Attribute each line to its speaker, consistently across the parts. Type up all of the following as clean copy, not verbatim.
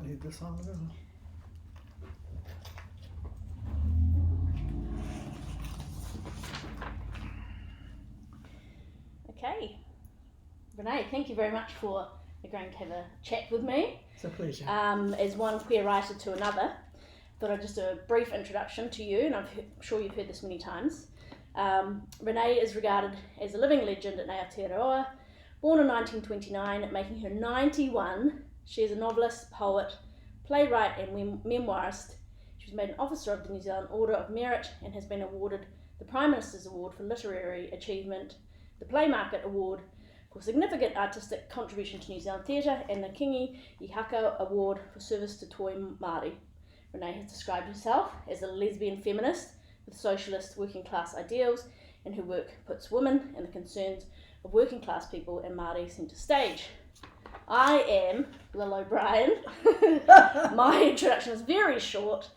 Speaker 1: don't need this on, do I?
Speaker 2: Okay. Renee, thank you very much for agreeing to have a chat with me.
Speaker 1: It's a pleasure.
Speaker 2: As one queer writer to another, thought I'd just do a brief introduction to you, and I'm sure you've heard this many times. Renee is regarded as a living legend in Aotearoa. Born in 1929, making her 91, she is a novelist, poet, playwright and memoirist. She was made an Officer of the New Zealand Order of Merit and has been awarded the Prime Minister's Award for Literary Achievement, the Playmarket Award for Significant Artistic Contribution to New Zealand Theatre, and the Kiwi Award for Service to Toi Māori. Renee has described herself as a lesbian feminist with socialist working class ideals, and her work puts women and the concerns of working class people and Māori centre stage. I am Lil O'Brien. My introduction is very short.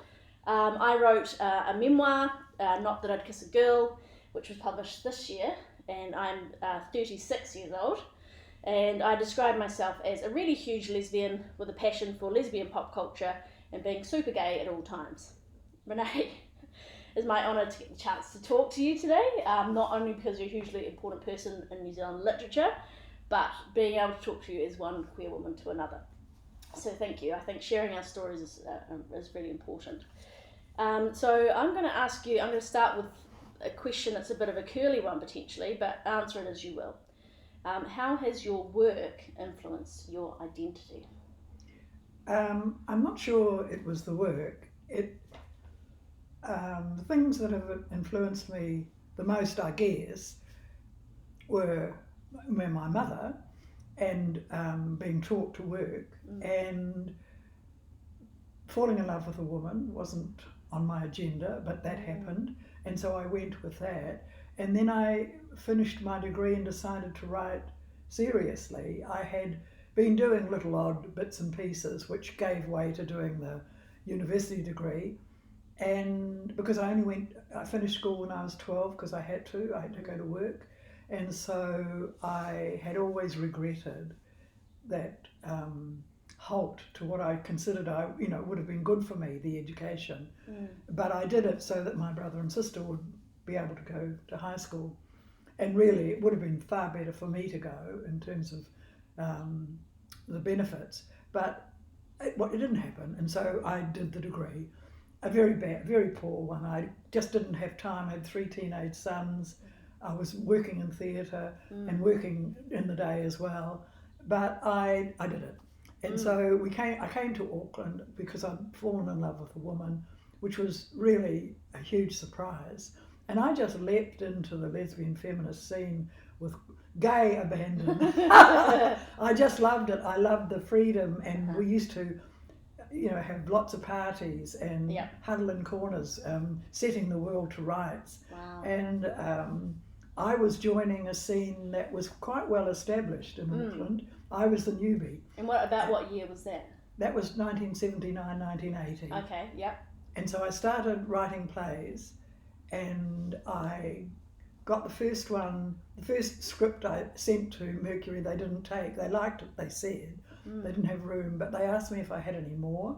Speaker 2: I wrote a memoir, Not That I'd Kiss a Girl, which was published this year, and I'm 36 years old, and I describe myself as a really huge lesbian with a passion for lesbian pop culture and being super gay at all times. Renee, it's my honour to get the chance to talk to you today, not only because you're a hugely important person in New Zealand literature, but being able to talk to you as one queer woman to another. So thank you. I think sharing our stories is really important. So I'm going to start with a question that's a bit of a curly one potentially, but answer it as you will. How has your work influenced your identity?
Speaker 1: I'm not sure it was the work. The things that have influenced me the most, I guess, were my mother and being taught to work and falling in love with a woman wasn't on my agenda, but that happened, and so I went with that. And then I finished my degree and decided to write seriously. I had been doing little odd bits and pieces which gave way to doing the university degree, and because I finished school when I was 12 because I had to go to work, and so I had always regretted that halt to what I considered would have been good for me, the education. But I did it so that my brother and sister would be able to go to high school, and really it would have been far better for me to go in terms of the benefits, but it didn't happen, and so I did the degree, a very poor one. I just didn't have time. I had 3 teenage sons. I was working in theatre and working in the day as well, but I did it. And so I came to Auckland because I'd fallen in love with a woman, which was really a huge surprise. And I just leapt into the lesbian feminist scene with gay abandon. I just loved it. I loved the freedom, and we used to, have lots of parties and huddle in corners, setting the world to rights.
Speaker 2: Wow.
Speaker 1: And I was joining a scene that was quite well established in Auckland. I was the newbie.
Speaker 2: And what year was that?
Speaker 1: That was 1979, 1980.
Speaker 2: Okay, yep.
Speaker 1: And so I started writing plays, and I got the first script I sent to Mercury. They didn't take. They liked it, they said. They didn't have room, but they asked me if I had any more.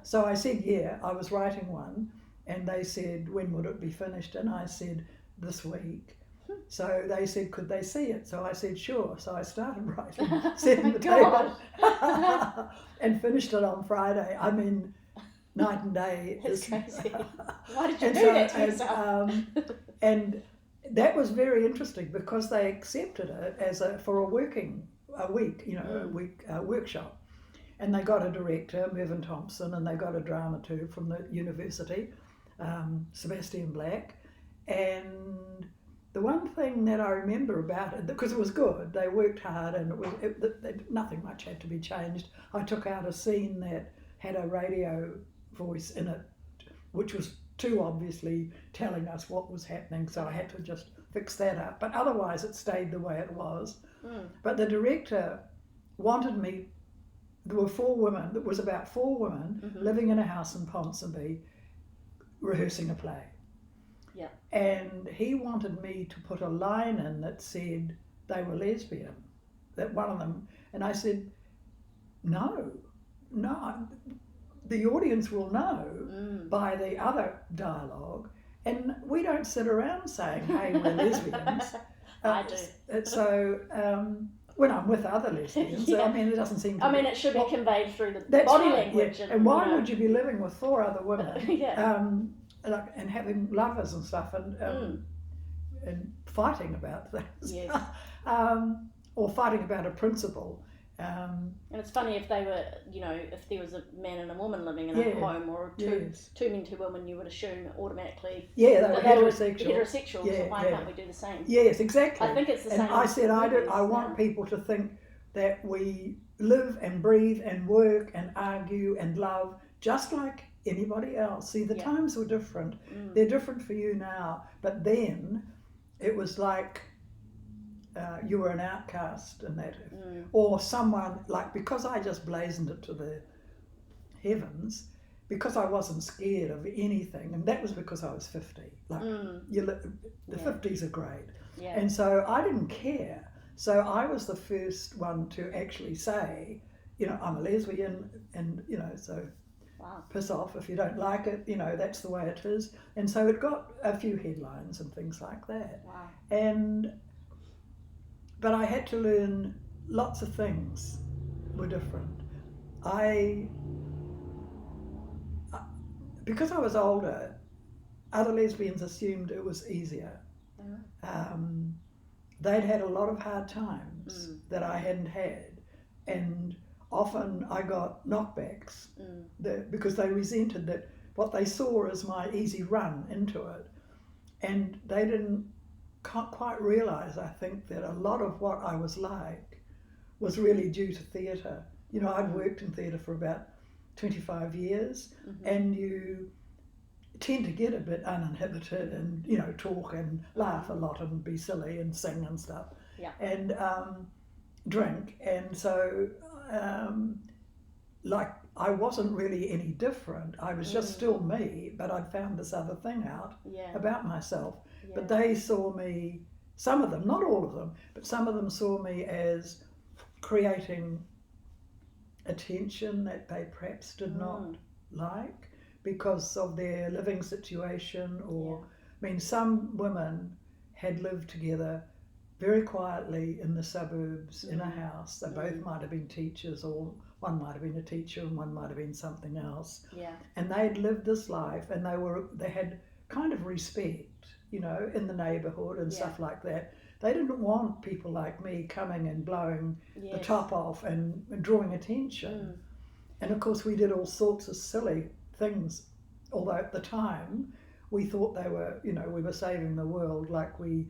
Speaker 1: So I said, yeah, I was writing one, and they said, when would it be finished? And I said, this week. So they said, could they see it? So I said, sure. So I started writing, setting the table, and finished it on Friday. I mean, night and day.
Speaker 2: That's crazy. Why did you do that to yourself?
Speaker 1: And that was very interesting because they accepted it as a week workshop. And they got a director, Mervyn Thompson, and they got a dramaturg from the university, Sebastian Black. And the one thing that I remember about it, because it was good, they worked hard, and nothing much had to be changed. I took out a scene that had a radio voice in it, which was too obviously telling us what was happening, so I had to just fix that up. But otherwise it stayed the way it was. But the director wanted me, there were 4 women, it was about 4 women living in a house in Ponsonby rehearsing a play.
Speaker 2: Yeah.
Speaker 1: And he wanted me to put a line in that said they were lesbian, that one of them, and I said, no, no, the audience will know by the other dialogue, and we don't sit around saying, "Hey, we're lesbians."
Speaker 2: I do.
Speaker 1: So when I'm with other lesbians,
Speaker 2: Yeah.
Speaker 1: I mean, it doesn't seem to.
Speaker 2: I mean, it should be conveyed through the
Speaker 1: That's
Speaker 2: body
Speaker 1: right,
Speaker 2: language.
Speaker 1: yeah. And why would you be living with 4 other women,
Speaker 2: Yeah.
Speaker 1: and having lovers and stuff, and fighting about things,
Speaker 2: Yes.
Speaker 1: or fighting about a principle?
Speaker 2: And it's funny if they were, if there was a man and a woman living in
Speaker 1: Yeah.
Speaker 2: a home, or
Speaker 1: Yes.
Speaker 2: two men, 2 women, you would assume automatically
Speaker 1: Yeah, they
Speaker 2: that
Speaker 1: were
Speaker 2: they were
Speaker 1: heterosexual.
Speaker 2: heterosexual.
Speaker 1: Yeah,
Speaker 2: so why
Speaker 1: yeah.
Speaker 2: can't we do the same?
Speaker 1: Yes, exactly.
Speaker 2: I think it's the
Speaker 1: and
Speaker 2: same.
Speaker 1: I said,
Speaker 2: movies
Speaker 1: I want
Speaker 2: now.
Speaker 1: people to think that we live and breathe and work and argue and love just like anybody else. See, the
Speaker 2: Yeah.
Speaker 1: times were different. They're different for you now, but then it was like you were an outcast and that, or someone like, because I just blazoned it to the heavens, because I wasn't scared of anything, and that was because I was 50. Like the 50s are great, and so I didn't care. So I was the first one to actually say, I'm a lesbian, and so
Speaker 2: Wow.
Speaker 1: piss off if you don't like it. That's the way it is. And so it got a few headlines and things like that.
Speaker 2: Wow.
Speaker 1: But I had to learn lots of things were different. Because I was older, other lesbians assumed it was easier. They'd had a lot of hard times that I hadn't had, and often I got knockbacks because they resented that what they saw as my easy run into it, and they can't quite realise, I think, that a lot of what I was like was really due to theatre. I'd worked in theatre for about 25 years, and you tend to get a bit uninhibited and, talk and laugh a lot and be silly and sing and stuff, and drink. And so, I wasn't really any different. I was just still me, but I'd found this other thing out about myself. But they saw me, some of them, not all of them, but some of them saw me as creating attention that they perhaps did not like because of their living situation, or some women had lived together very quietly in the suburbs in a house. They both might have been teachers, or one might have been a teacher and one might have been something else. And they'd lived this life, and they had kind of respect, in the neighbourhood and stuff like that. They didn't want people like me coming and blowing the top off and drawing attention. And of course we did all sorts of silly things, although at the time we thought they were, we were saving the world. Like we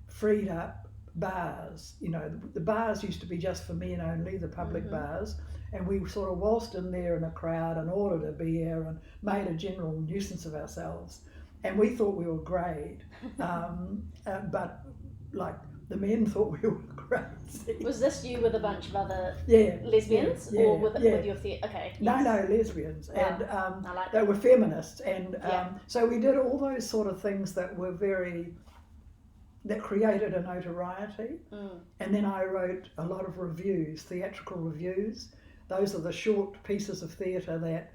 Speaker 1: freed up bars. The bars used to be just for men only, the public bars, and we sort of waltzed in there in a crowd and ordered a beer and made a general nuisance of ourselves. And we thought we were great, but like the men thought we were crazy.
Speaker 2: Was this you with a bunch of other lesbians,
Speaker 1: yeah,
Speaker 2: or with your theatre? Okay.
Speaker 1: Yes. No, lesbians, and they were feminists, and so we did all those sort of things that were that created a notoriety. And then I wrote a lot of reviews, theatrical reviews. Those are the short pieces of theatre that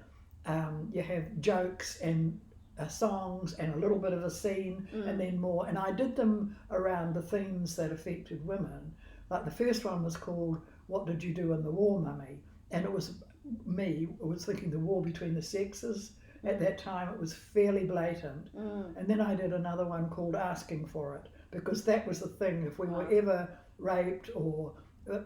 Speaker 1: you have jokes and songs and a little bit of a scene and then more. And I did them around the themes that affected women. Like the first one was called "What Did You Do in the War, Mummy?" And it was thinking the war between the sexes. At that time it was fairly blatant. And then I did another one called "Asking for It," because that was the thing. If we were ever raped or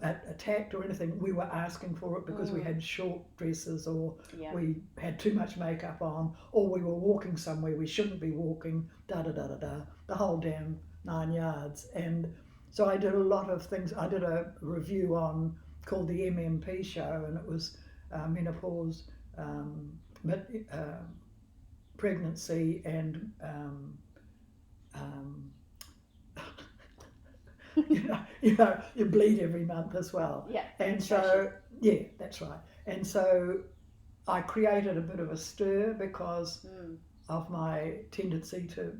Speaker 1: attacked or anything, we were asking for it because we had short dresses, or we had too much makeup on, or we were walking somewhere we shouldn't be walking, the whole damn 9 yards. And so I did a lot of things. I did a review called the MMP show, and it was menopause, pregnancy, and you bleed every month as well. And so, that's right. And so I created a bit of a stir because of my tendency to,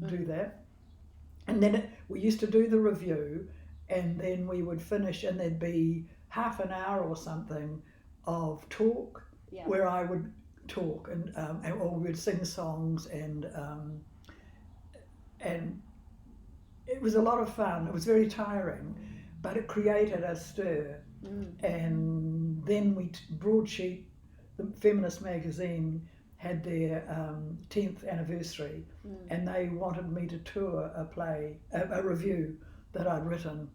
Speaker 1: do that. And then we used to do the review, and then we would finish, and there'd be half an hour or something of talk,
Speaker 2: Yeah.
Speaker 1: where I would talk and or we would sing songs and it was a lot of fun. It was very tiring, but it created a stir. And then Broadsheet, the feminist magazine, had their 10th anniversary, and they wanted me to tour a play, a review that I'd written.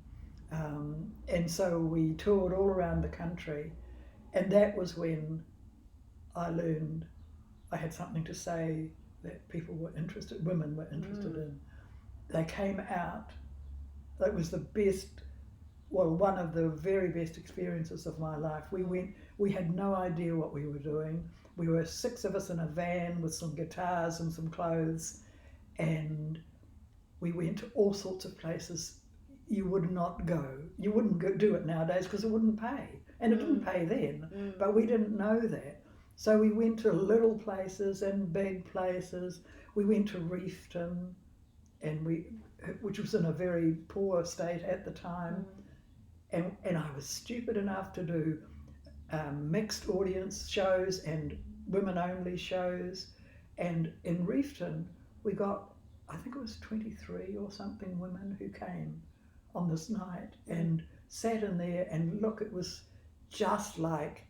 Speaker 1: And so we toured all around the country, and that was when I learned I had something to say that people were interested, women were interested in. They came out. It was the best, well, one of the very best experiences of my life. We had no idea what we were doing. We were 6 of us in a van with some guitars and some clothes, and we went to all sorts of places you would not go. You wouldn't do it nowadays because it wouldn't pay. And it didn't pay then, but we didn't know that. So we went to little places and big places. We went to Reefton, which was in a very poor state at the time. And I was stupid enough to do mixed audience shows and women only shows. And in Reefton, we got, I think it was 23 or something women who came on this night and sat in there, and look, it was just like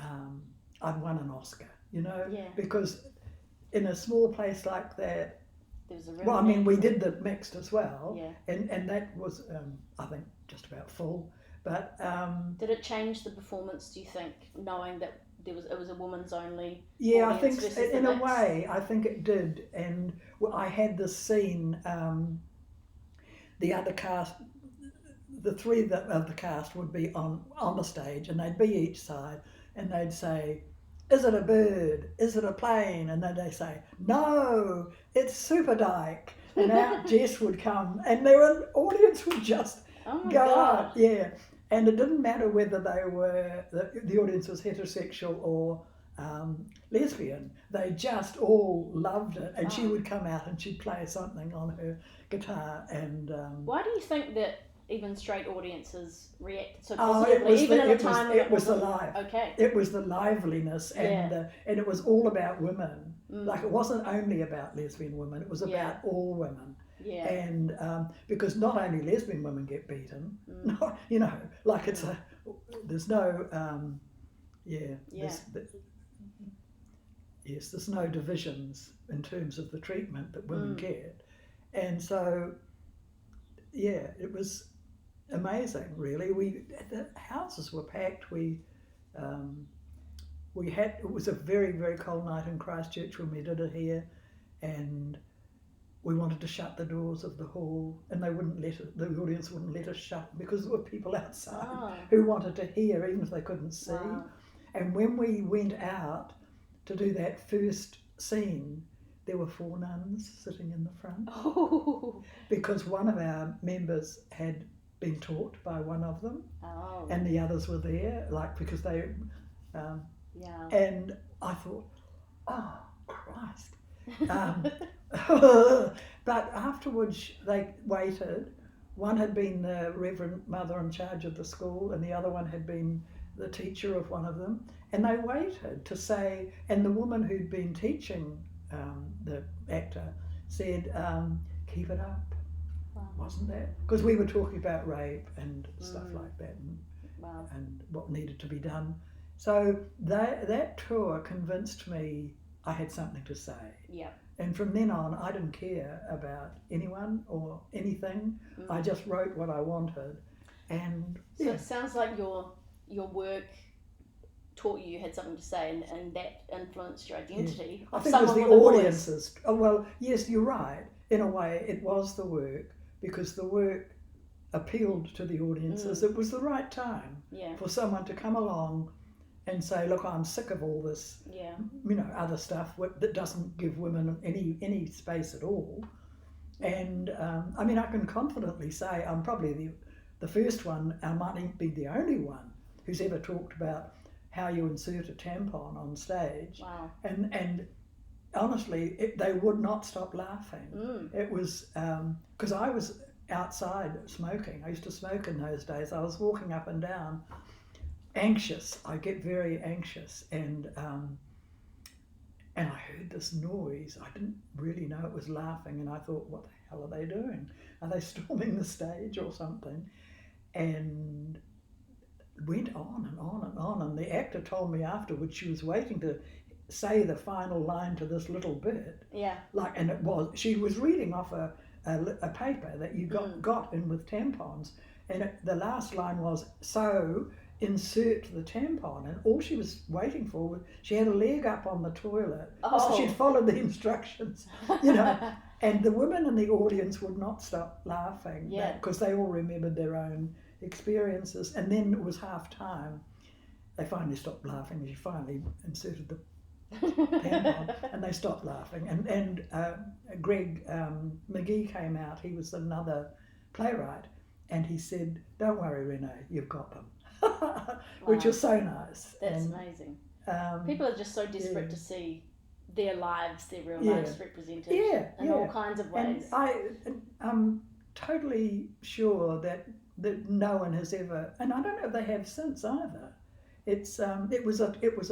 Speaker 1: I'd won an Oscar, because in a small place like that, well, I mean, we did the mixed as well, and that was, I think, just about full. But
Speaker 2: did it change the performance, do you think, knowing that it was a woman's only?
Speaker 1: Yeah, I think in a way, I think it did. And I had this scene. The other cast, the 3 of the cast would be on the stage, and they'd be each side, and they'd say, "Is it a bird? Is it a plane?" And then they say, "No, it's Super Dyke." And out Jess would come, and the audience would just go up. Yeah. And it didn't matter whether they were, the audience was heterosexual or lesbian. They just all loved it. And she would come out and she'd play something on her guitar. And
Speaker 2: why do you think that even straight audiences reacted so positively, even at a time when it was alive? Okay.
Speaker 1: It was the liveliness, and it was all about women. Like, it wasn't only about lesbian women, it was about all women.
Speaker 2: Yeah.
Speaker 1: And because not only lesbian women get beaten, like there's no, there's no divisions in terms of the treatment that women get. And so, it was amazing, really. The houses were packed. It was a very, very cold night in Christchurch when we did it here, and we wanted to shut the doors of the hall, and the audience wouldn't let us shut, because there were people outside who wanted to hear, even if they couldn't see. And when we went out to do that first scene, there were 4 nuns sitting in the front, because one of our members had been taught by one of them, and the others were there, because they, and I thought, oh, Christ. But afterwards they waited. One had been the Reverend Mother in charge of the school, and the other one had been the teacher of one of them, and they waited to say, and the woman who'd been teaching the actor said, "Keep it up." Wasn't that? Because we were talking about rape and stuff like that, and what needed to be done. So that tour convinced me I had something to say.
Speaker 2: Yeah.
Speaker 1: And from then on, I didn't care about anyone or anything. I just wrote what I wanted. And
Speaker 2: so it sounds like your work taught you had something to say, and that influenced your identity.
Speaker 1: I think it was the audiences. Oh, well, yes, you're right. In a way, it was the work, because the work appealed to the audiences. It was the right time for someone to come along and say, "Look, I'm sick of all this, other stuff that doesn't give women any space at all." And I mean, I can confidently say I'm probably the first one, I might even be the only one, who's ever talked about how you insert a tampon on stage.
Speaker 2: Wow.
Speaker 1: And honestly, they would not stop laughing. It was, because I was outside smoking. I used to smoke in those days. I was walking up and down anxious. I get very anxious, and I heard this noise. I didn't really know it was laughing, and I thought, what the hell are they doing? Are they storming the stage or something? And went on and on and on, and the actor told me afterwards she was waiting to say the final line to this little bit.
Speaker 2: Yeah.
Speaker 1: Like, and she was reading off a paper that you got in with tampons, and the last line was, so insert the tampon, and all she was waiting for was, she had a leg up on the toilet. So she'd followed the instructions, and the women in the audience would not stop laughing, because they all remembered their own experiences. And then it was half time, they finally stopped laughing, and she finally inserted the tampon, and they stopped laughing, and Greg McGee came out. He was another playwright, and he said, don't worry, Renee, you've got them. Which was so nice.
Speaker 2: That's amazing. People are just so desperate to see their lives, their real lives represented in all kinds of ways.
Speaker 1: And I'm totally sure that no one has ever, and I don't know if they have since either. It's it was a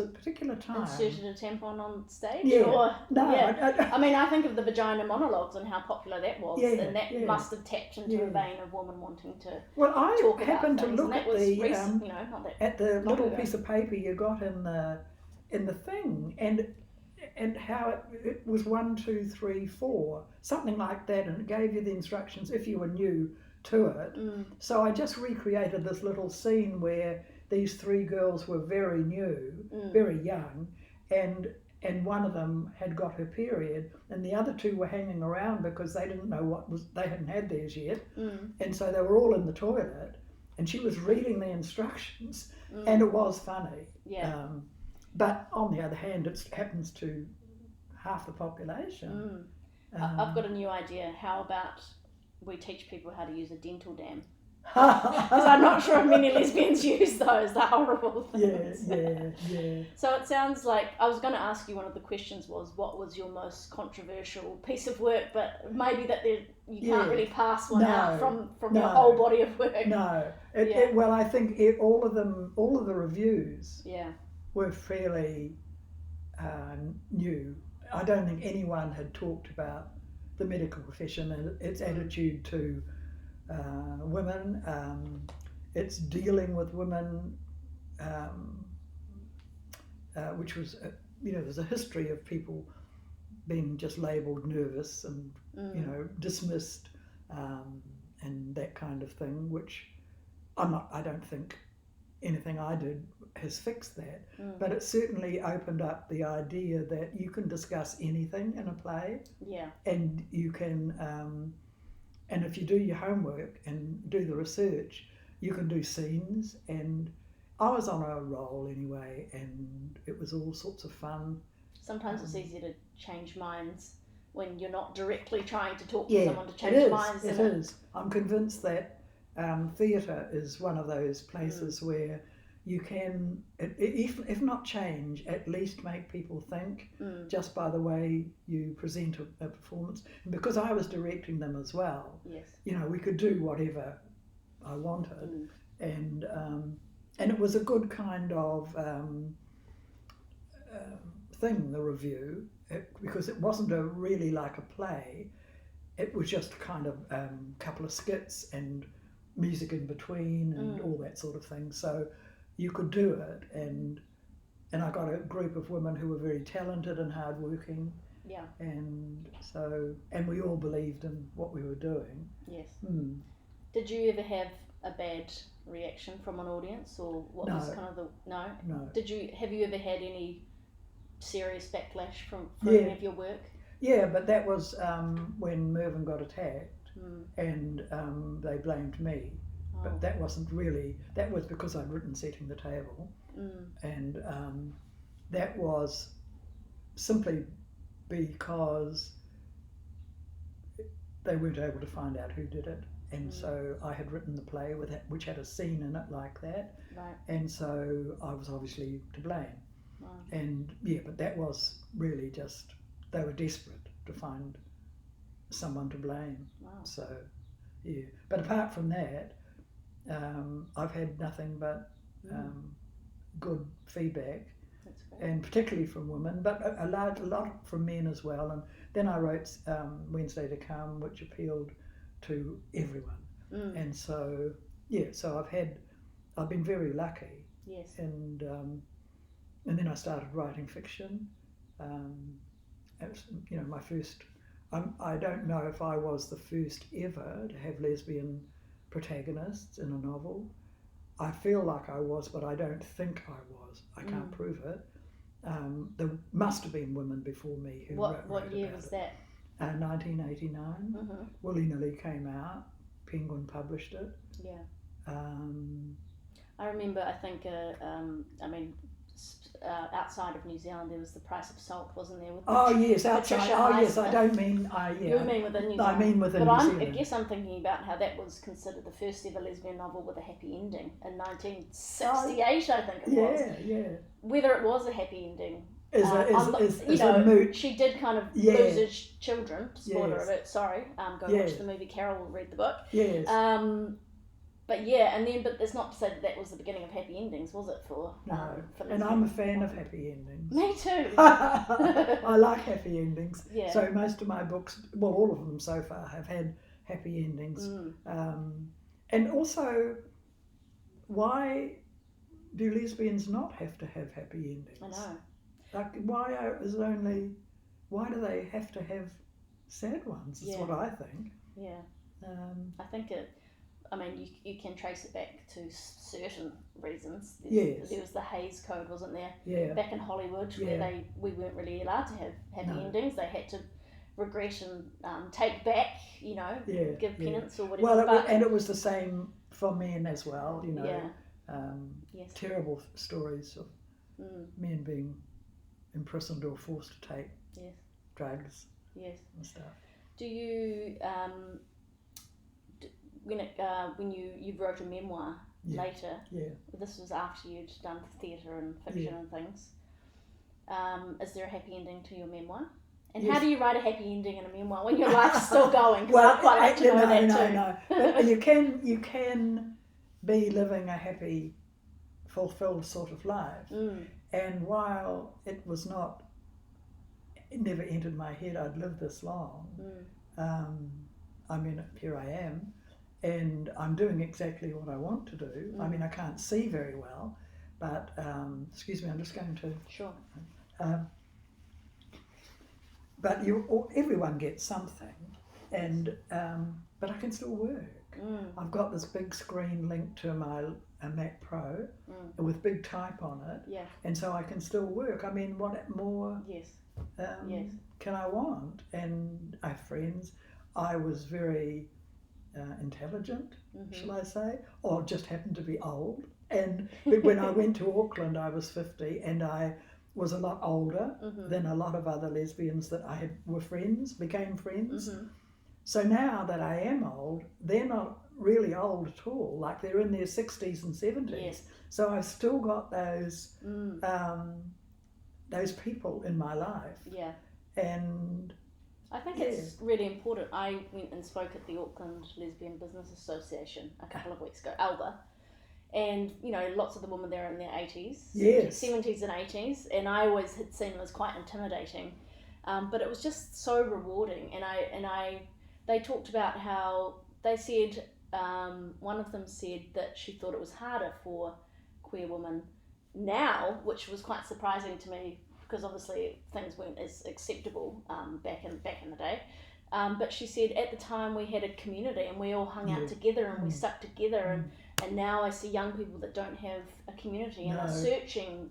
Speaker 1: particular time.
Speaker 2: Inserted a tampon on stage?
Speaker 1: Yeah.
Speaker 2: Or,
Speaker 1: no.
Speaker 2: I mean, I think of the vagina monologues and how popular that was, and that must have tapped into a vein of women wanting to talk about
Speaker 1: happened to
Speaker 2: things.
Speaker 1: look
Speaker 2: And that
Speaker 1: at
Speaker 2: was
Speaker 1: the
Speaker 2: recent, not that
Speaker 1: at the little
Speaker 2: ago.
Speaker 1: piece of paper you got in the thing, and how it was 1, 2, 3, 4, something like that, and it gave you the instructions if you were new to it. So I just recreated this little scene where these 3 girls were very new, very young, and one of them had got her period, and the other 2 were hanging around because they didn't know they hadn't had theirs yet, and so they were all in the toilet, and she was reading the instructions, and it was funny. But on the other hand, it happens to half the population.
Speaker 2: I've got a new idea. How about we teach people how to use a dental dam? Because I'm not sure if many lesbians use those. They're horrible things.
Speaker 1: Yeah.
Speaker 2: So it sounds like, I was going to ask you, one of the questions was, what was your most controversial piece of work? But maybe that you can't really pass one out from your whole body of work.
Speaker 1: No. Well, I think all of the reviews were fairly new. I don't think anyone had talked about the medical profession and its attitude to women, it's dealing with women, which was, there's a history of people being just labelled nervous and, dismissed, and that kind of thing, which I don't think anything I did has fixed that, but it certainly opened up the idea that you can discuss anything in a play, and you can, and if you do your homework and do the research, you can do scenes. And I was on a roll anyway, and it was all sorts of fun.
Speaker 2: Sometimes it's easier to change minds when you're not directly trying to talk to someone to change minds.
Speaker 1: It is. I'm convinced that theatre is one of those places where you can, if not change, at least make people think just by the way you present a performance. And because I was directing them as well, we could do whatever I wanted, and it was a good kind of thing, the review, because it wasn't really like a play. It was just kind of a couple of skits and music in between and all that sort of thing. So you could do it, and I got a group of women who were very talented and hardworking. And we all believed in what we were doing.
Speaker 2: Did you ever have a bad reaction from an audience, or what was kind of the no? Have you ever had any serious backlash from any of your work?
Speaker 1: Yeah, but that was when Mervyn got attacked, and they blamed me. But that wasn't really, that was because I'd written Setting the Table, and that was simply because they weren't able to find out who did it, and so I had written the play which had a scene in it like that, and so I was obviously to blame. And but that was really just, they were desperate to find someone to blame. So but apart from that, I've had nothing but good feedback,
Speaker 2: That's great.
Speaker 1: and particularly from women, but a lot from men as well. And then I wrote Wednesday to Come, which appealed to everyone. And so so I've been very lucky.
Speaker 2: Yes.
Speaker 1: And then I started writing fiction. It was, my first. I don't know if I was the first ever to have lesbian protagonists in a novel. I feel like I was, but I don't think I was. I can't prove it. There must have been women before me who wrote
Speaker 2: What year
Speaker 1: about
Speaker 2: was
Speaker 1: it.
Speaker 2: that?
Speaker 1: 1989. Willy Nilly came out. Penguin published it.
Speaker 2: Yeah.
Speaker 1: Um,
Speaker 2: I remember. I think. Outside of New Zealand, there was The Price of Salt, wasn't there? With
Speaker 1: yes, outside.
Speaker 2: Patricia
Speaker 1: Yes,
Speaker 2: Highsmith.
Speaker 1: I don't mean.
Speaker 2: You mean within New Zealand?
Speaker 1: I mean within
Speaker 2: New
Speaker 1: New
Speaker 2: Zealand.
Speaker 1: Zealand.
Speaker 2: I guess I'm thinking about how that was considered the first ever lesbian novel with a happy ending in 1968. I think it was.
Speaker 1: Yeah.
Speaker 2: Whether it was a happy ending.
Speaker 1: Is a moot.
Speaker 2: She did kind of lose her children. Spoiler
Speaker 1: Yes.
Speaker 2: alert. Sorry. Go watch the movie Carol. Read the book.
Speaker 1: Yes.
Speaker 2: But it's not to say that was the beginning of happy endings, was it? For
Speaker 1: and I'm a fan of happy endings.
Speaker 2: Me too.
Speaker 1: I like happy endings.
Speaker 2: Yeah.
Speaker 1: So most of my books, well, all of them so far, have had happy endings. And also, why do lesbians not have to have happy endings?
Speaker 2: I know.
Speaker 1: Like, why do they have to have sad ones? Is what I think.
Speaker 2: Yeah. I think you can trace it back to certain reasons.
Speaker 1: Yes.
Speaker 2: There was the Hays Code, wasn't there?
Speaker 1: Yeah.
Speaker 2: Back in Hollywood, where we weren't really allowed to have happy endings. They had to regret and take back, give penance or whatever.
Speaker 1: Well, and it was the same for men as well,
Speaker 2: Yes.
Speaker 1: Terrible stories of men being imprisoned or forced to take drugs and stuff.
Speaker 2: Do you, when you wrote a memoir later, this was after you'd done theatre and fiction and things, is there a happy ending to your memoir? And how do you write a happy ending in a memoir when your life's still going?
Speaker 1: Well,
Speaker 2: I'd quite like to know that too.
Speaker 1: No. But you can be living a happy, fulfilled sort of life. And while it never entered my head I'd live this long, here I am, and I'm doing exactly what I want to do. I mean, I can't see very well, but excuse me, I'm just going to.
Speaker 2: Sure.
Speaker 1: But everyone gets something, and but I can still work. I've got this big screen linked to my Mac Pro with big type on it, and so I can still work. I mean, what more can I want? And I have friends. I was very intelligent, shall I say, or just happened to be old. But when I went to Auckland, I was 50, and I was a lot older than a lot of other lesbians that became friends. So now that I am old, they're not really old at all. Like, they're in their 60s and 70s.
Speaker 2: Yes.
Speaker 1: So I've still got those people in my life.
Speaker 2: Yeah.
Speaker 1: And
Speaker 2: I think it's really important. I went and spoke at the Auckland Lesbian Business Association a couple of weeks ago, ALBA. And, lots of the women there are in their 80s, 70s and 80s, and I always had seen them as quite intimidating. But it was just so rewarding. And they talked about how they said, one of them said that she thought it was harder for queer women now, which was quite surprising to me, because obviously things weren't as acceptable back in the day. But she said at the time we had a community and we all hung out together and we stuck together, and now I see young people that don't have a community and are searching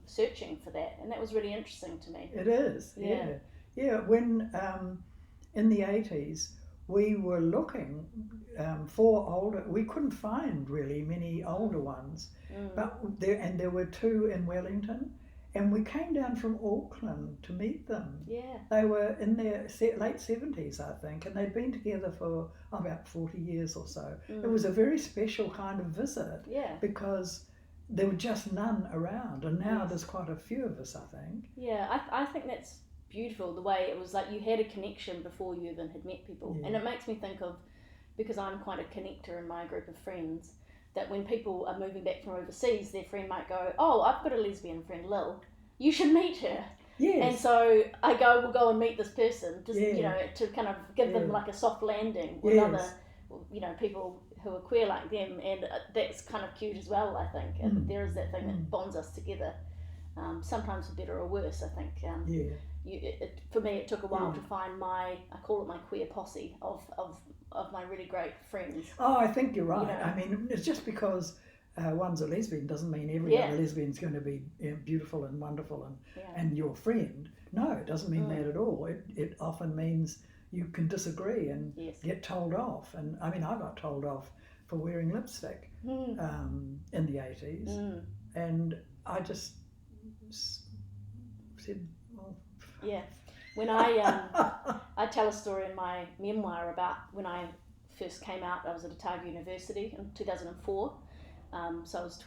Speaker 2: for that, and that was really interesting to me.
Speaker 1: It is, yeah. When in the 80s we were looking for older. We couldn't find really many older ones, but there were two in Wellington. And we came down from Auckland to meet them. Yeah. They were in their late 70s, I think, and they'd been together for about 40 years or so. It was a very special kind of visit, because there were just none around, and now there's quite a few of us, I think.
Speaker 2: Yeah, I think that's beautiful, the way it was like you had a connection before you even had met people. And it makes me think of, because I'm quite a connector in my group of friends, that when people are moving back from overseas, their friend might go, oh, I've got a lesbian friend, Lil, you should meet her.
Speaker 1: Yes.
Speaker 2: And so I will go and meet this person, just
Speaker 1: Yeah.
Speaker 2: To kind of give them like a soft landing with other, people who are queer like them, and that's kind of cute as well, I think. And there is that thing that bonds us together, sometimes for better or worse, I think. For me, it took a while to find I call it my queer posse of my really great friends.
Speaker 1: Oh, I think you're right. I mean, it's just because one's a lesbian doesn't mean every other lesbian's going to be beautiful and wonderful and your friend. No, it doesn't mean that at all. It often means you can disagree and get told off. And I mean, I got told off for wearing lipstick in the 80s. And I just said, well...
Speaker 2: Yeah. When I tell a story in my memoir about when I first came out. I was at Otago University in 2004. So I was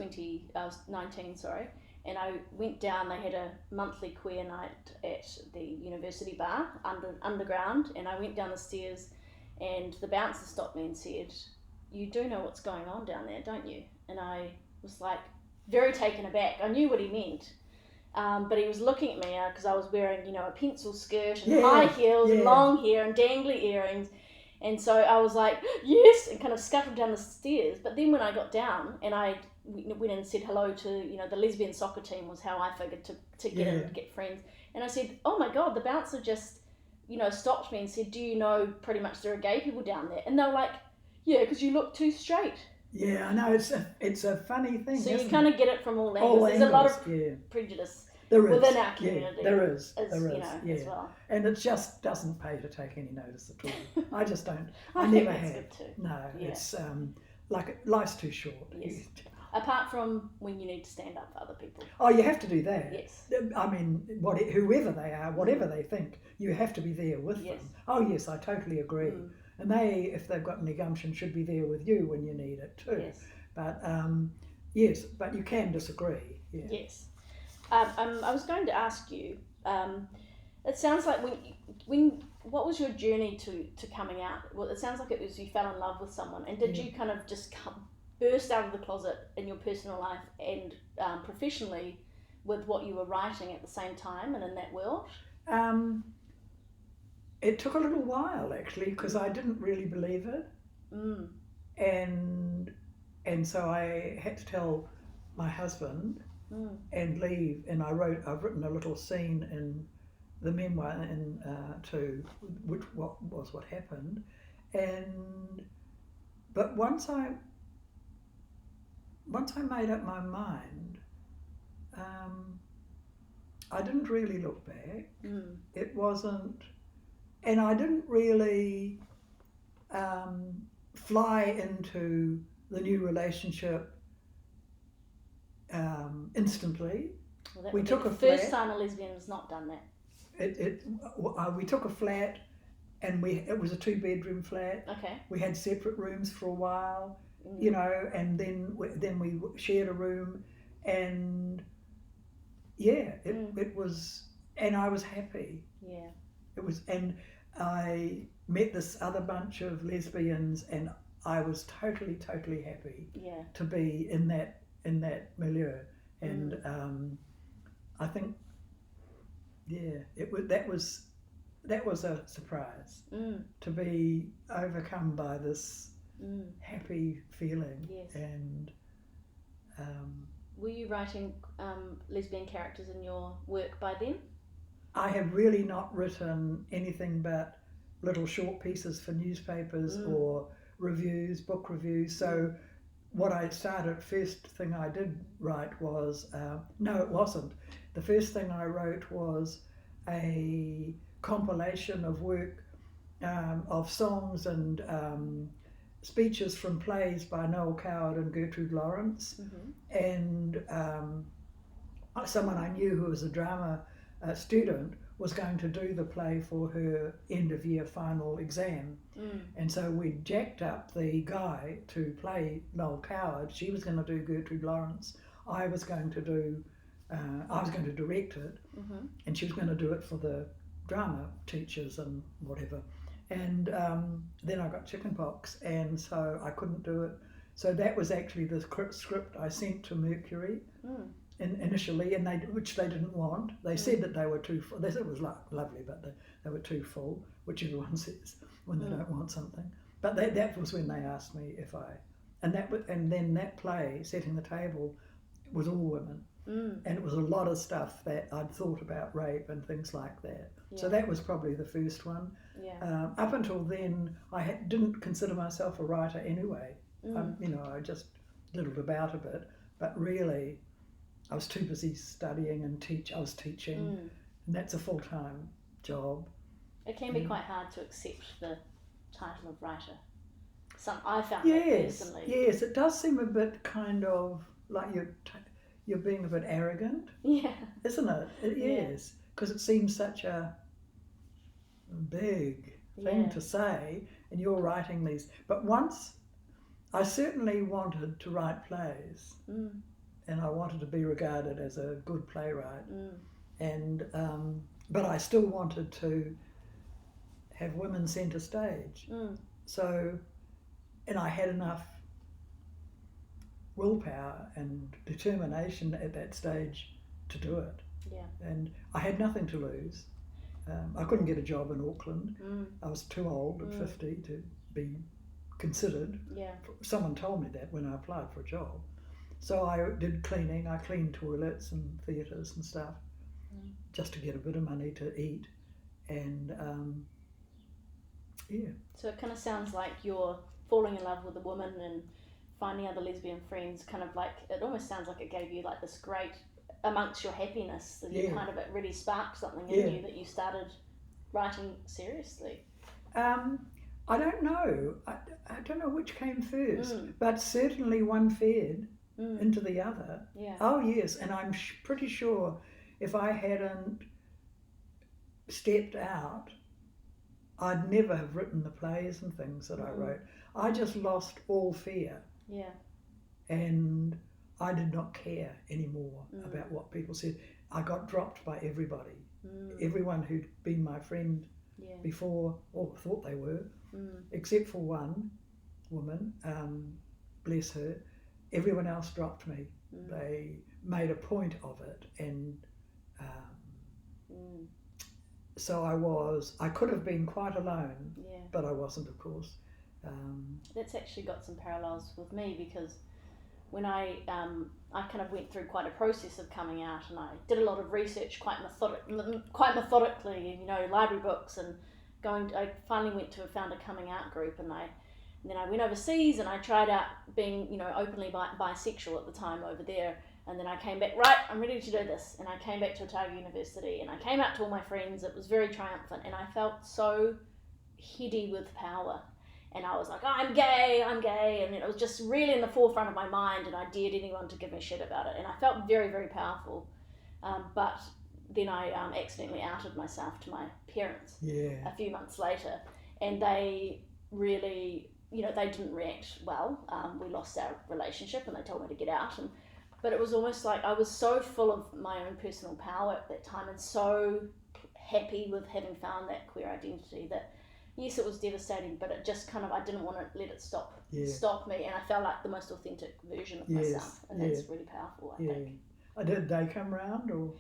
Speaker 2: 19, and I went down. They had a monthly queer night at the university bar underground, and I went down the stairs, and the bouncer stopped me and said, "You do know what's going on down there, don't you?" And I was like very taken aback. I knew what he meant. But he was looking at me because I was wearing, a pencil skirt and high heels and long hair and dangly earrings. And so I was like, yes, and kind of scuttled down the stairs. But then when I got down and I went and said hello to, the lesbian soccer team was how I figured to get in, to get friends. And I said, oh my God, the bouncer just, stopped me and said, do you know pretty much there are gay people down there? And they were like, yeah, because you look too straight.
Speaker 1: Yeah, I know, it's a funny thing.
Speaker 2: So you kind of get it from all angles. There's a lot of prejudice within our community.
Speaker 1: There is,
Speaker 2: as well.
Speaker 1: And it just doesn't pay to take any notice at all. I just don't. I never have.
Speaker 2: Good too.
Speaker 1: No, it's like life's too short.
Speaker 2: Yes. Apart from when you need to stand up for other people.
Speaker 1: Oh, you have to do that.
Speaker 2: Yes.
Speaker 1: I mean, whoever they are, whatever they think, you have to be there with them. Oh, yes, I totally agree. And they, if they've got any gumption, should be there with you when you need it too.
Speaker 2: Yes.
Speaker 1: But yes, but you can disagree. Yeah.
Speaker 2: Yes. I was going to ask you. It sounds like when what was your journey to coming out? Well, it sounds like it was you fell in love with someone, and did you kind of just burst out of the closet in your personal life and professionally with what you were writing at the same time and in that world?
Speaker 1: It took a little while actually because I didn't really believe it, and so I had to tell my husband and leave. And I've written a little scene in the memoir what happened, but once I made up my mind, I didn't really look back. It wasn't. And I didn't really fly into the new relationship instantly.
Speaker 2: Well,
Speaker 1: we took a
Speaker 2: first time a lesbian has not done that.
Speaker 1: We took a flat, and it was a 2-bedroom flat.
Speaker 2: Okay. We
Speaker 1: had separate rooms for a while, and then we shared a room, and it was, and I was happy.
Speaker 2: Yeah.
Speaker 1: It was, and I met this other bunch of lesbians, and I was totally happy to be in that milieu, and I think that was a surprise to be overcome by this happy feeling.
Speaker 2: Yes.
Speaker 1: And
Speaker 2: were you writing lesbian characters in your work by then?
Speaker 1: I have really not written anything but little short pieces for newspapers or reviews, book reviews. So what I started, first thing I did write was, no it wasn't. The first thing I wrote was a compilation of work, of songs and speeches from plays by Noel Coward and Gertrude Lawrence. And someone I knew who was a drama student was going to do the play for her end of year final exam, and so we jacked up the guy to play Noel Coward. She was going to do Gertrude Lawrence. I was going to direct it, and she was going to do it for the drama teachers and whatever. And then I got chickenpox, and so I couldn't do it. So that was actually the script I sent to Mercury initially, and which they didn't want. They said that they were too full. They said it was lovely, but they were too full, which everyone says when they don't want something. But that was when they asked me if I, and then that play, Setting the Table, was all women. And it was a lot of stuff that I'd thought about, rape and things like that.
Speaker 2: Yeah.
Speaker 1: So that was probably the first one.
Speaker 2: Yeah.
Speaker 1: Up until then, I didn't consider myself a writer anyway. I just diddled about a bit, but really, I was too busy studying and I was teaching, and that's a full-time job.
Speaker 2: It can be quite hard to accept the title of writer. I found that personally.
Speaker 1: Yes, it does seem a bit kind of like you're being a bit arrogant.
Speaker 2: Yeah.
Speaker 1: Isn't it? It is, because it seems such a big thing to say, and you're writing these. But once, I certainly wanted to write plays, and I wanted to be regarded as a good playwright, and but I still wanted to have women centre stage. So, and I had enough willpower and determination at that stage to do it.
Speaker 2: Yeah.
Speaker 1: And I had nothing to lose. I couldn't get a job in Auckland. I was too old at 50 to be considered.
Speaker 2: Yeah.
Speaker 1: Someone told me that when I applied for a job. So I did cleaning. I cleaned toilets and theatres and stuff just to get a bit of money to eat. And
Speaker 2: So it kind of sounds like you're falling in love with a woman and finding other lesbian friends, kind of like, it almost sounds like it gave you like this great, amongst your happiness, that you kind of, it really sparked something in you that you started writing seriously.
Speaker 1: I don't know. I don't know which came first, but certainly one fed into the other.
Speaker 2: Yeah.
Speaker 1: Oh yes, and I'm pretty sure if I hadn't stepped out, I'd never have written the plays and things that I wrote. I just lost all fear.
Speaker 2: Yeah.
Speaker 1: And I did not care anymore about what people said. I got dropped by everybody. Everyone who'd been my friend before, or thought they were, except for one woman, bless her. Everyone else dropped me. They made a point of it, and so I could have been quite alone, but I wasn't, of course.
Speaker 2: That's actually got some parallels with me, because when I kind of went through quite a process of coming out, and I did a lot of research quite methodically, library books, and I finally found a coming out group, and then I went overseas and I tried out being, openly bisexual at the time over there. And then I came back, right, I'm ready to do this. And I came back to Otago University and I came out to all my friends. It was very triumphant, and I felt so heady with power. And I was like, oh, I'm gay. And it was just really in the forefront of my mind, and I dared anyone to give me shit about it. And I felt very, very powerful. But then I accidentally outed myself to my parents a few months later. And they really, they didn't react well. We lost our relationship and they told me to get out. But it was almost like I was so full of my own personal power at that time, and so happy with having found that queer identity, that yes, it was devastating, but it just kind of, I didn't want to let it stop me, and I felt like the most authentic version of myself, and that's really powerful, I think.
Speaker 1: Did they come round, or?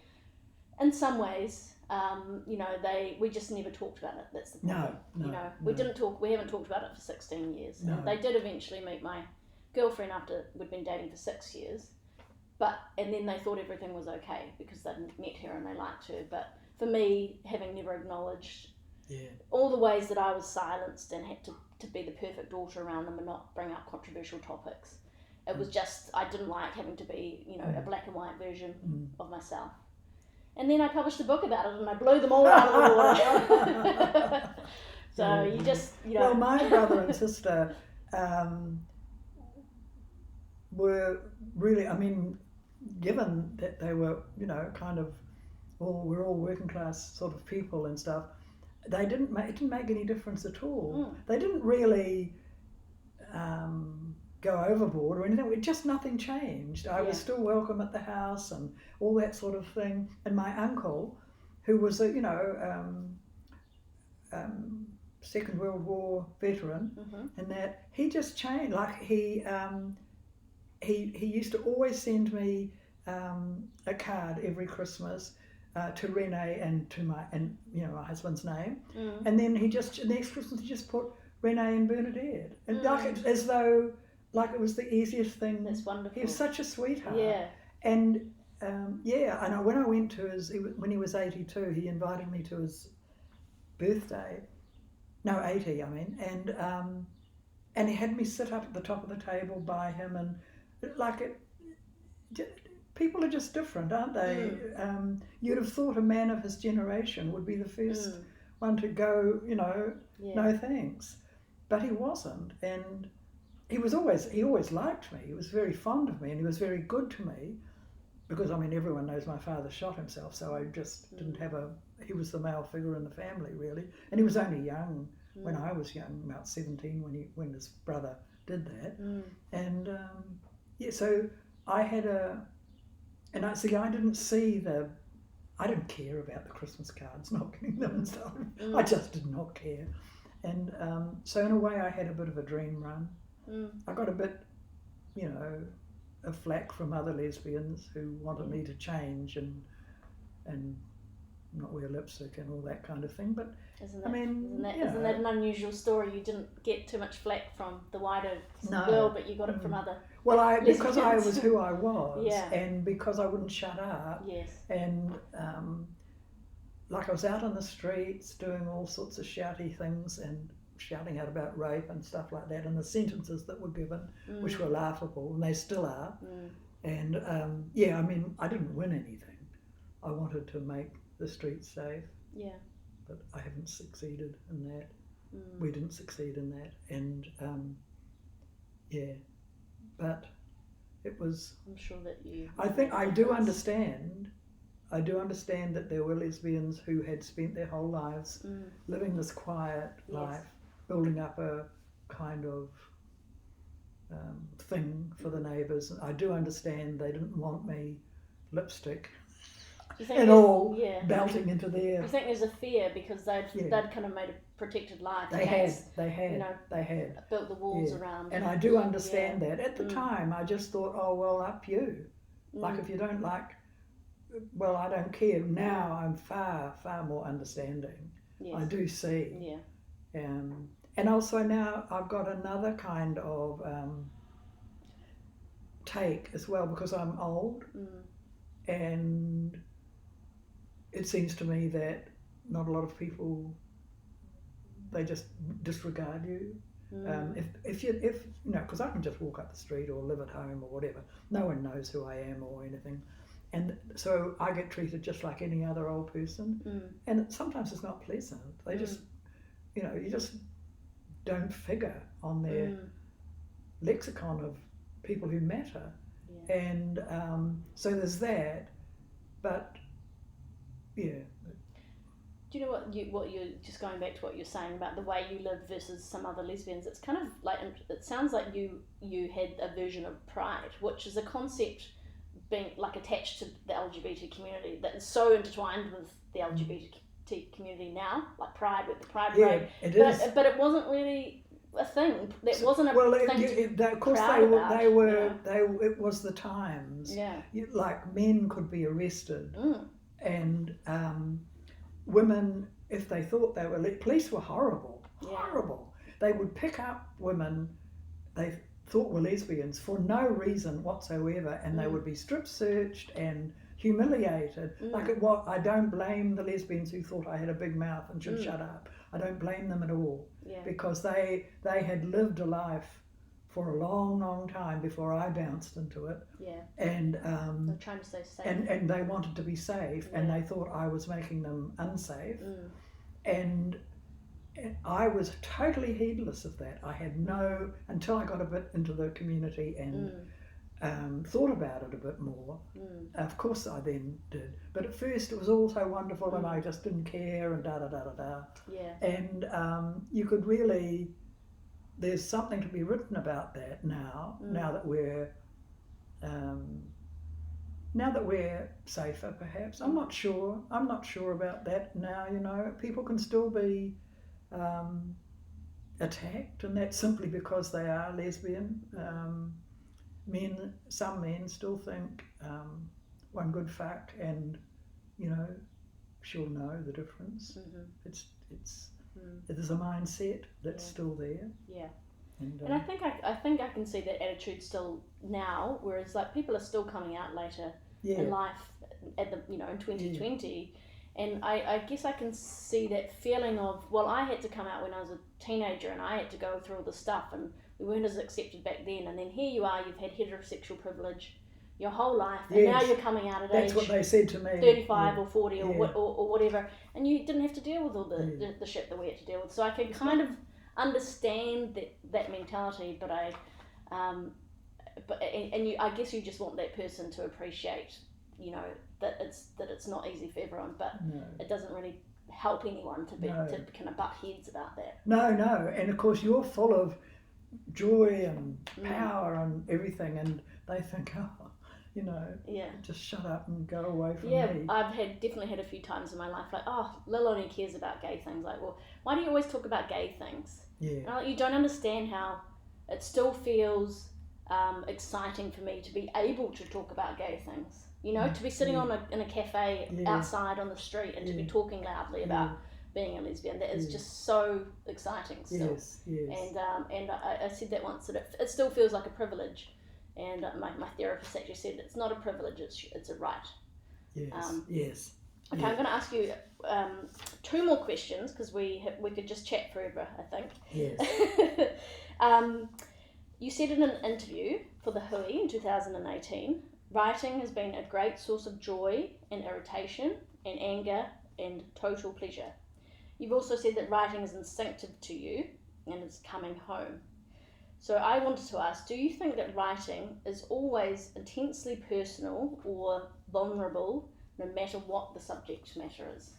Speaker 2: In some ways, we just never talked about it. That's the problem. We haven't talked about it for 16 years.
Speaker 1: No.
Speaker 2: They did eventually meet my girlfriend after we'd been dating for 6 years. And then they thought everything was okay because they'd met her and they liked her. But for me, having never acknowledged all the ways that I was silenced and had to be the perfect daughter around them and not bring up controversial topics, it was just, I didn't like having to be, a black and white version of myself. And then I published a book about it and I blew them all out of the water. So you just,
Speaker 1: Well, my brother and sister were really, given that they were, kind of, we're all working class sort of people and stuff, it didn't make any difference at all. They didn't really go overboard or anything. Just nothing changed. I was still welcome at the house and all that sort of thing. And my uncle, who was a, Second World War veteran, and that he just changed. Like he he used to always send me a card every Christmas to Renee and to my my husband's name, and then next Christmas he just put Renee and Bernadette, and as though it was the easiest thing.
Speaker 2: That's wonderful.
Speaker 1: He was such a sweetheart.
Speaker 2: Yeah.
Speaker 1: And and when I went to when he was 82, he invited me to his birthday. No, 80, I mean, and he had me sit up at the top of the table by him, and people are just different, aren't they? You'd have thought a man of his generation would be the first one to go, no thanks, but he wasn't, and he always liked me. He was very fond of me, and he was very good to me, because everyone knows my father shot himself, so I just didn't have he was the male figure in the family, really, and he was only young when I was young, about 17 when his brother did that, and so I had I didn't see I didn't care about the Christmas cards, not getting them and stuff. I just did not care, and so in a way I had a bit of a dream run. I got a bit, of flack from other lesbians who wanted me to change and not wear lipstick and all that kind of thing, but isn't that
Speaker 2: an unusual story? You didn't get too much flack from the wider world, but you got it from other.
Speaker 1: Well, because I was who I was,
Speaker 2: yeah.
Speaker 1: and because I wouldn't shut up,
Speaker 2: yes,
Speaker 1: and I was out on the streets doing all sorts of shouty things and shouting out about rape and stuff like that, and the sentences that were given, which were laughable, and they still are. And I didn't win anything. I wanted to make the streets safe.
Speaker 2: Yeah.
Speaker 1: But I haven't succeeded in that. We didn't succeed in that, and but it was.
Speaker 2: I'm sure that you.
Speaker 1: I think I do understand. I do understand that there were lesbians who had spent their whole lives living this quiet life, building up a kind of thing for the neighbours. And I do understand they didn't want me lipstick and all belting into their.
Speaker 2: I think there's a fear because they'd kind of made a protected life.
Speaker 1: They had
Speaker 2: built the walls around.
Speaker 1: And I do understand that. At the time, I just thought, oh well, up you. Like if you don't like. Well, I don't care. Now I'm far, far more understanding. Yes. I do see.
Speaker 2: Yeah.
Speaker 1: And also now I've got another kind of take as well, because I'm old, and it seems to me that not a lot of people, they just disregard you. If because I can just walk up the street or live at home or whatever. No one knows who I am or anything. And so I get treated just like any other old person, and sometimes it's not pleasant. They just, you just don't figure on their lexicon of people who matter, and so there's that. But yeah.
Speaker 2: Do you know what you're just going back to what you're saying about the way you live versus some other lesbians? It's kind of like, it sounds like you had a version of pride, which is a concept being attached to the LGBT community that is so intertwined with the LGBT community now, like pride with the pride parade.
Speaker 1: It is.
Speaker 2: But it wasn't really a thing. That wasn't a thing to
Speaker 1: of course
Speaker 2: proud about.
Speaker 1: They were. It was the times.
Speaker 2: Yeah.
Speaker 1: Men could be arrested, and women, if they thought they were, police were horrible. They would pick up women they thought were lesbians for no reason whatsoever, and they would be strip searched and humiliated. I don't blame the lesbians who thought I had a big mouth and should shut up. I don't blame them at all, because they had lived a life for a long, long time before I bounced into it. Yeah. And
Speaker 2: they're trying to stay safe.
Speaker 1: And they wanted to be safe, and they thought I was making them unsafe. And I was totally heedless of that. I had until I got a bit into the community and thought about it a bit more. Of course I then did. But at first it was all so wonderful, and I just didn't care, and da-da-da-da-da. Yeah. And you could really, there's something to be written about that now, now that we're safer perhaps. I'm not sure about that now. People can still be attacked, and that's simply because they are lesbian. some men still think one good fact, and you know, she'll know the difference. It's there's a mindset that's still there.
Speaker 2: Yeah. And I think I can see that attitude still now, whereas like people are still coming out later in life at the in 2020, and I guess I can see that feeling of, well, I had to come out when I was a teenager and I had to go through all this stuff and we weren't as accepted back then, and then here you are, you've had heterosexual privilege your whole life, and now you're coming out at
Speaker 1: That's
Speaker 2: age
Speaker 1: what they said to me.
Speaker 2: 35 or 40 or whatever, and you didn't have to deal with all the shit that we had to deal with. So I can kind of understand that mentality, but I guess you just want that person to appreciate, that it's not easy for everyone, but it doesn't really help anyone to kind of butt heads about that.
Speaker 1: No, and of course you're full of joy and power and everything, and they think, just shut up and go away from me.
Speaker 2: Yeah, I've definitely had a few times in my life like, oh, Lil only cares about gay things. Like, well, why do you always talk about gay things?
Speaker 1: Yeah.
Speaker 2: You don't understand how it still feels exciting for me to be able to talk about gay things. To be sitting in a cafe outside on the street and to be talking loudly about being a lesbian. That is just so exciting still.
Speaker 1: Yes.
Speaker 2: And I said that once, that it still feels like a privilege. And my therapist actually said it's not a privilege, it's a right.
Speaker 1: Yes.
Speaker 2: Okay, I'm going to ask you 2 more questions because we could just chat forever, I think.
Speaker 1: Yes.
Speaker 2: You said in an interview for The Hui in 2018, writing has been a great source of joy and irritation and anger and total pleasure. You've also said that writing is instinctive to you and it's coming home. So I wanted to ask, do you think that writing is always intensely personal or vulnerable, no matter what the subject matter is?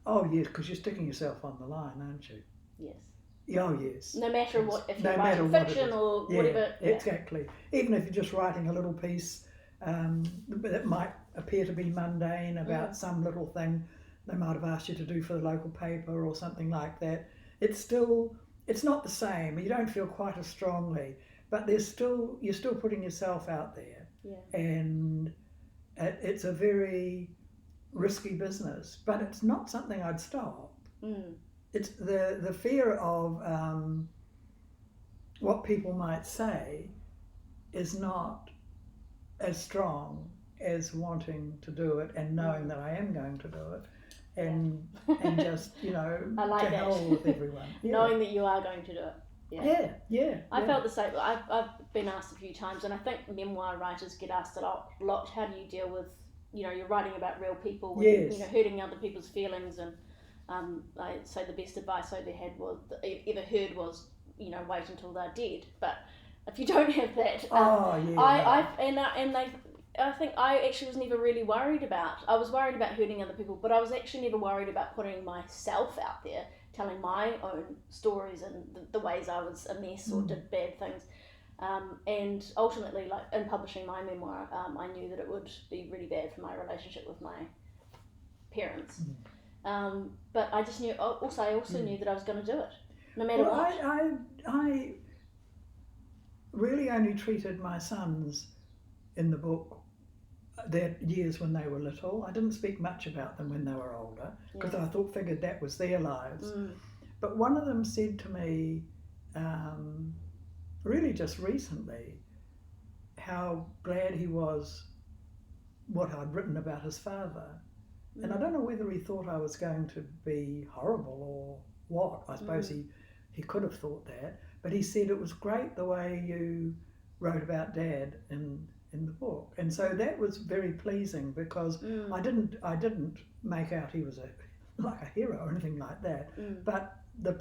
Speaker 1: Oh, yes, because you're sticking yourself on the line, aren't you?
Speaker 2: Yes.
Speaker 1: Oh, yes.
Speaker 2: No matter what, if you're writing fiction or whatever.
Speaker 1: Yeah, exactly. Even if you're just writing a little piece that might appear to be mundane about some little thing they might have asked you to do for the local paper or something like that, it's not the same. You don't feel quite as strongly, but you're still putting yourself out there.
Speaker 2: Yeah.
Speaker 1: And it's a very risky business, but it's not something I'd stop. It's the fear of what people might say is not as strong as wanting to do it and knowing that I am going to do it. And just,
Speaker 2: I like
Speaker 1: to hell with everyone.
Speaker 2: Knowing that you are going to do it.
Speaker 1: Yeah.
Speaker 2: I felt the same. I've been asked a few times, and I think memoir writers get asked a lot. How do you deal with, you're writing about real people, and, hurting other people's feelings, and I say the best advice I ever heard was, wait until they're dead. But if you don't have that, I think I actually was never really worried about. I was worried about hurting other people, but I was actually never worried about putting myself out there, telling my own stories and the ways I was a mess or did bad things. And ultimately, like in publishing my memoir, I knew that it would be really bad for my relationship with my parents. But I just knew. I also knew that I was going to do it, no matter what.
Speaker 1: I really only treated my sons in the book their years when they were little. I didn't speak much about them when they were older because I figured that was their lives. But one of them said to me, really just recently, how glad he was what I'd written about his father. And I don't know whether he thought I was going to be horrible or what. I suppose he could have thought that. But he said it was great the way you wrote about Dad in the book, and so that was very pleasing because I didn't make out he was like a hero or anything like that. But the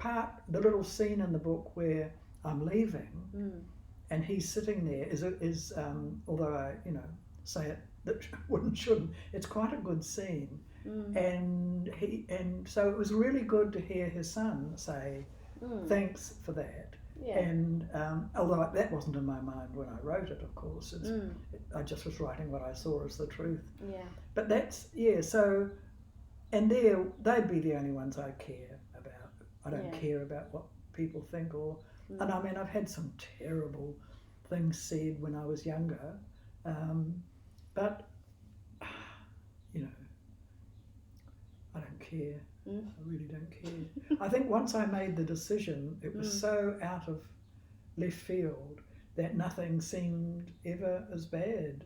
Speaker 1: little scene in the book where I'm leaving, and he's sitting there is although I say it that shouldn't, it's quite a good scene, and so it was really good to hear his son say thanks for that. Yeah. And although that wasn't in my mind when I wrote it, of course, I just was writing what I saw as the truth.
Speaker 2: Yeah.
Speaker 1: But that's so, and they'd be the only ones I care about. I don't care about what people think and I mean I've had some terrible things said when I was younger, but you know, I don't care. I really don't care. I think once I made the decision, it was so out of left field that nothing seemed ever as bad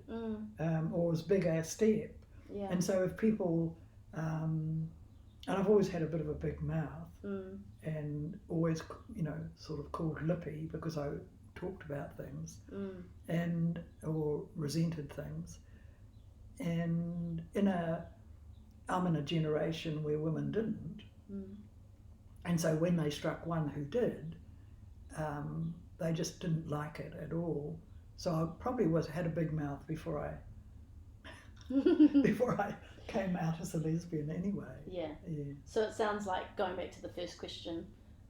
Speaker 1: or as big a step.
Speaker 2: Yeah.
Speaker 1: And so if people, and I've always had a bit of a big mouth and always, you know, sort of called lippy because I talked about things and or resented things. And I'm in a generation where women didn't. And so when they struck one who did, they just didn't like it at all. So I probably had a big mouth before I came out as a lesbian anyway.
Speaker 2: Yeah.
Speaker 1: Yeah.
Speaker 2: So it sounds like, going back to the first question,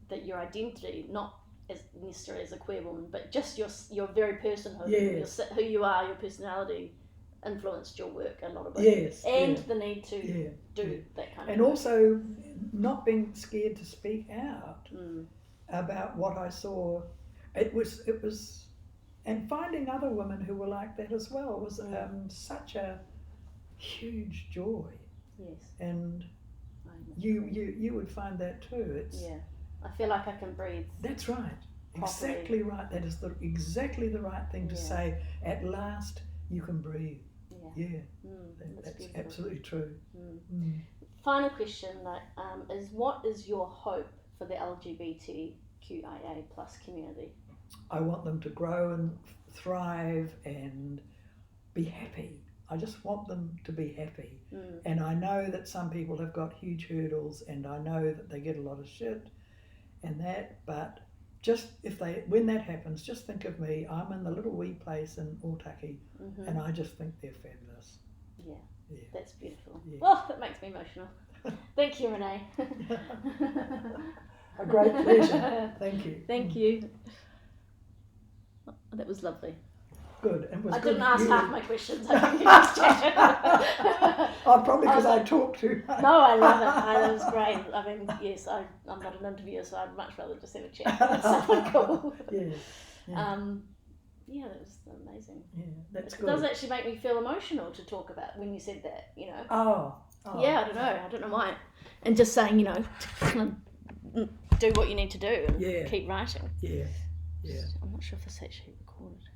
Speaker 2: that your identity, not as necessarily as a queer woman, but just your very personhood,
Speaker 1: Yes.
Speaker 2: who you are, your personality, influenced your work a lot of it.
Speaker 1: Yes.
Speaker 2: And the need to do that kind of
Speaker 1: and
Speaker 2: work.
Speaker 1: also not being scared to speak out about what I saw. It was, and finding other women who were like that as well was such a huge joy.
Speaker 2: Yes.
Speaker 1: And you would find that too.
Speaker 2: Yeah. I feel like I can breathe.
Speaker 1: That's right.
Speaker 2: Properly.
Speaker 1: Exactly right. That is exactly the right thing to say. At last, you can breathe. Yeah. That's
Speaker 2: beautiful.
Speaker 1: absolutely true.
Speaker 2: Final question is, what is your hope for the LGBTQIA plus community?
Speaker 1: I want them to grow and thrive and be happy. I just want them to be happy. And I know that some people have got huge hurdles, and I know that they get a lot of shit and that, but just when that happens, just think of me. I'm in the little wee place in Otaki, and I just think they're fabulous.
Speaker 2: Yeah. That's beautiful.
Speaker 1: Yeah.
Speaker 2: Oh, that makes me emotional. Thank you, Renee.
Speaker 1: A great pleasure. Thank you.
Speaker 2: Thank you. Oh, that was lovely.
Speaker 1: Good. It was
Speaker 2: I
Speaker 1: good.
Speaker 2: didn't ask half my questions. I think you just chatted.
Speaker 1: Oh, probably because I talked too much.
Speaker 2: No, I love it. That was great. I mean, yes, I'm not an interviewer, so I'd much rather just have a chat. That's so cool. Yeah, that was amazing.
Speaker 1: Yeah, that's
Speaker 2: It
Speaker 1: good.
Speaker 2: does actually make me feel emotional to talk about when you said that, you know.
Speaker 1: Oh.
Speaker 2: Yeah, I don't know why. And just saying, you know, do what you need to do and keep writing.
Speaker 1: Yeah.
Speaker 2: I'm not sure if this actually recorded.